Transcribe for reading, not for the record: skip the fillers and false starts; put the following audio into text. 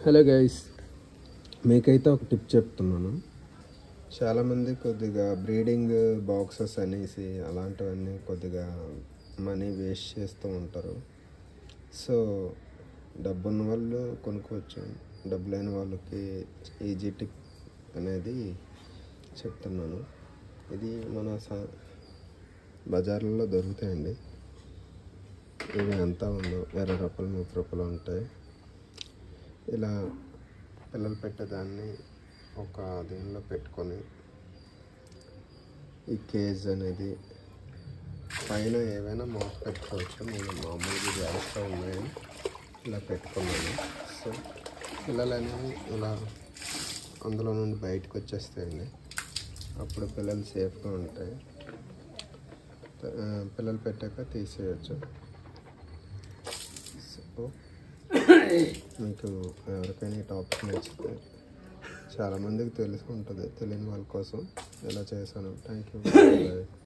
Hello guys, మీకైతే ఒక tip చెప్తున్నాను. చాలామంది కొద్దిగా బ్రీడింగ్ బాక్సెస్ అనేసి అలాంటివన్నీ కొద్దిగా మనీ వేస్ట్ చేస్తూ ఉంటారు. సో డబ్బున్న వాళ్ళు కొనుక్కోవచ్చు, డబ్బు లేని వాళ్ళకి ఈజీ టిప్ అనేది చెప్తున్నాను. ఇది మన బజార్లలో దొరుకుతాయండి. ఇవి అంతా ఉండవు, 20 రూపాయలు 30 రూపాయలు ఉంటాయి. ఇలా పిల్లలు పెట్టేదాన్ని ఒక దీనిలో పెట్టుకొని ఈ కేజ్ అనేది పైన ఏవైనా మూత పెట్టుకోవచ్చు. నేను మామూలుగా జాగ్రత్తగా ఉన్నాయని ఇలా పెట్టుకున్నాను. సో పిల్లలు అనేవి ఇలా అందులో నుండి బయటకు వచ్చేస్తాయండి. అప్పుడు పిల్లలు సేఫ్గా ఉంటాయి. పిల్లలు పెట్టాక తీసేయచ్చు. సో మీకు ఎవరికైనా ఈ టాపిక్ నచ్చితే, చాలామందికి తెలిసి ఉంటుంది, తెలియని వాళ్ళ కోసం ఇలా చేశాను. Thank you.